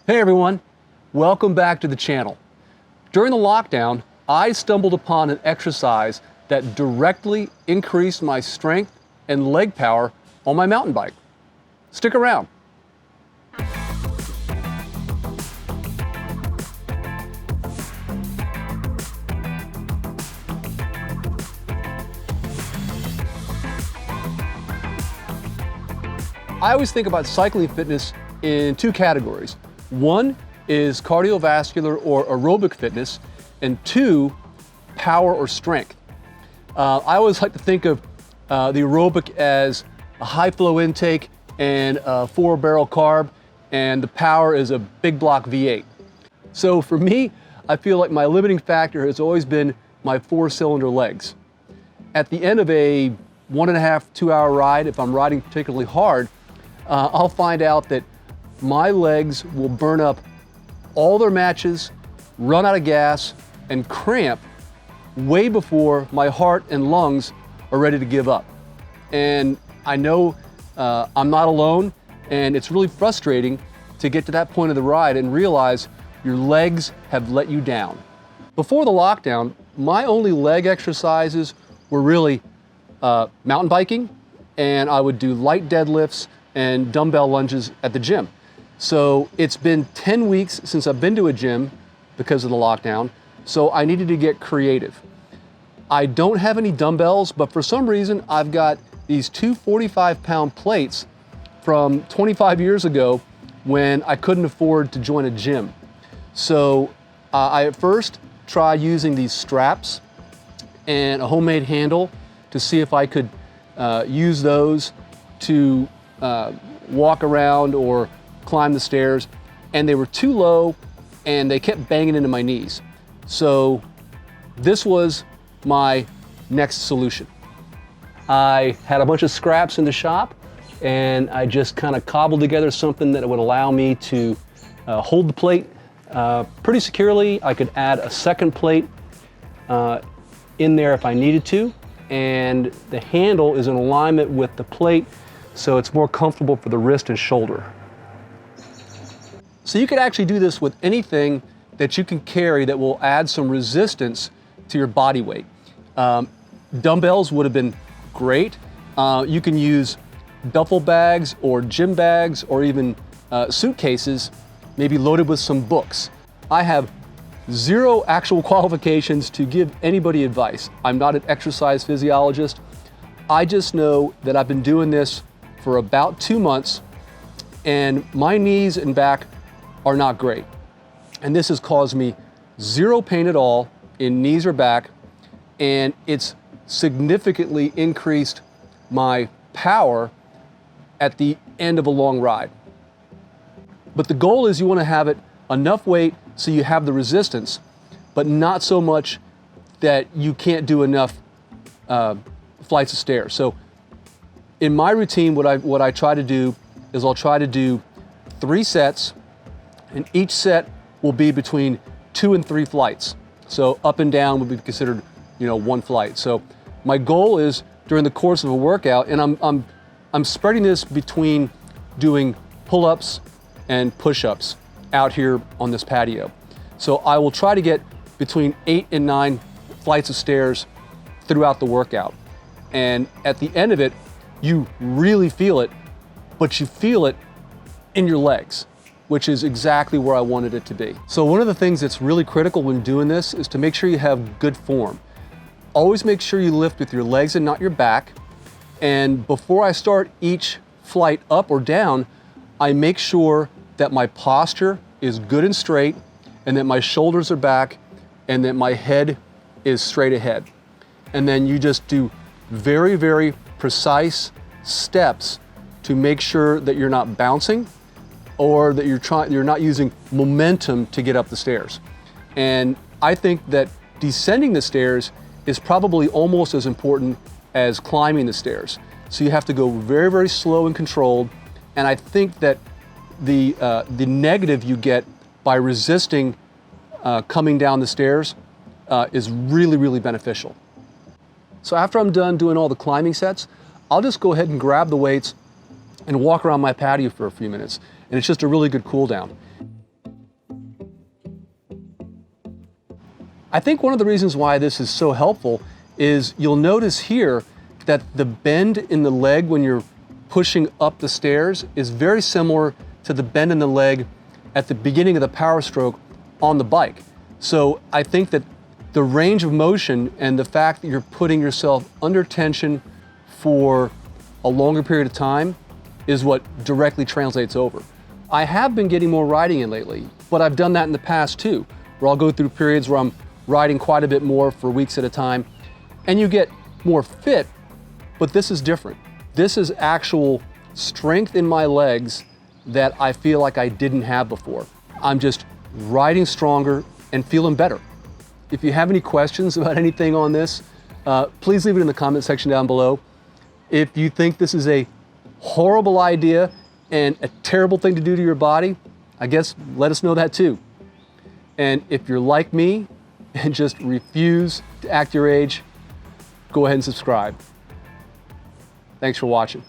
Hey everyone, welcome back to the channel. During the lockdown, I stumbled upon an exercise that directly increased my strength and leg power on my mountain bike. Stick around. I always think about cycling fitness in two categories. One is cardiovascular or aerobic fitness, and two, power or strength. I always like to think of the aerobic as a high flow intake and a 4-barrel carb, and the power is a big block V8. So for me, I feel like my limiting factor has always been my 4-cylinder legs. At the end of a 1.5 to 2 hour ride, if I'm riding particularly hard, I'll find out that my legs will burn up all their matches, run out of gas, and cramp way before my heart and lungs are ready to give up. And I know I'm not alone, and it's really frustrating to get to that point of the ride and realize your legs have let you down. Before the lockdown, my only leg exercises were really mountain biking, and I would do light deadlifts and dumbbell lunges at the gym. So it's been 10 weeks since I've been to a gym because of the lockdown, so I needed to get creative. I don't have any dumbbells, but for some reason I've got these two 45-pound plates from 25 years ago when I couldn't afford to join a gym. So I at first tried using these straps and a homemade handle to see if I could use those to walk around or climb the stairs, and they were too low and they kept banging into my knees. So this was my next solution. I had a bunch of scraps in the shop, and I just kind of cobbled together something that would allow me to hold the plate pretty securely. I could add a second plate in there if I needed to, and the handle is in alignment with the plate, so it's more comfortable for the wrist and shoulder. So you could actually do this with anything that you can carry that will add some resistance to your body weight. Dumbbells would have been great. You can use duffel bags or gym bags or even suitcases, maybe loaded with some books. I have zero actual qualifications to give anybody advice. I'm not an exercise physiologist. I just know that I've been doing this for about 2 months, and my knees and back are not great. And this has caused me zero pain at all in knees or back, and it's significantly increased my power at the end of a long ride. But the goal is you want to have it enough weight so you have the resistance, but not so much that you can't do enough flights of stairs. So in my routine, what I try to do is I'll try to do 3 sets, and each set will be between 2 and 3 flights. So up and down would be considered, 1 flight. So my goal is during the course of a workout, and I'm spreading this between doing pull-ups and push-ups out here on this patio. So I will try to get between 8 and 9 flights of stairs throughout the workout. And at the end of it, you really feel it, but you feel it in your legs, which is exactly where I wanted it to be. So one of the things that's really critical when doing this is to make sure you have good form. Always make sure you lift with your legs and not your back. And before I start each flight up or down, I make sure that my posture is good and straight, and that my shoulders are back, and that my head is straight ahead. And then you just do very, very precise steps to make sure that you're not bouncing or that you're not using momentum to get up the stairs. And I think that descending the stairs is probably almost as important as climbing the stairs. So you have to go very, very slow and controlled. And I think that the negative you get by resisting coming down the stairs is really, really beneficial. So after I'm done doing all the climbing sets, I'll just go ahead and grab the weights and walk around my patio for a few minutes. And it's just a really good cool down. I think one of the reasons why this is so helpful is you'll notice here that the bend in the leg when you're pushing up the stairs is very similar to the bend in the leg at the beginning of the power stroke on the bike. So I think that the range of motion and the fact that you're putting yourself under tension for a longer period of time is what directly translates over. I have been getting more riding in lately, but I've done that in the past too, where I'll go through periods where I'm riding quite a bit more for weeks at a time, and you get more fit, but this is different. This is actual strength in my legs that I feel like I didn't have before. I'm just riding stronger and feeling better. If you have any questions about anything on this, please leave it in the comment section down below. If you think this is a horrible idea and a terrible thing to do to your body, I guess let us know that too. And if you're like me and just refuse to act your age, go ahead and subscribe. Thanks for watching.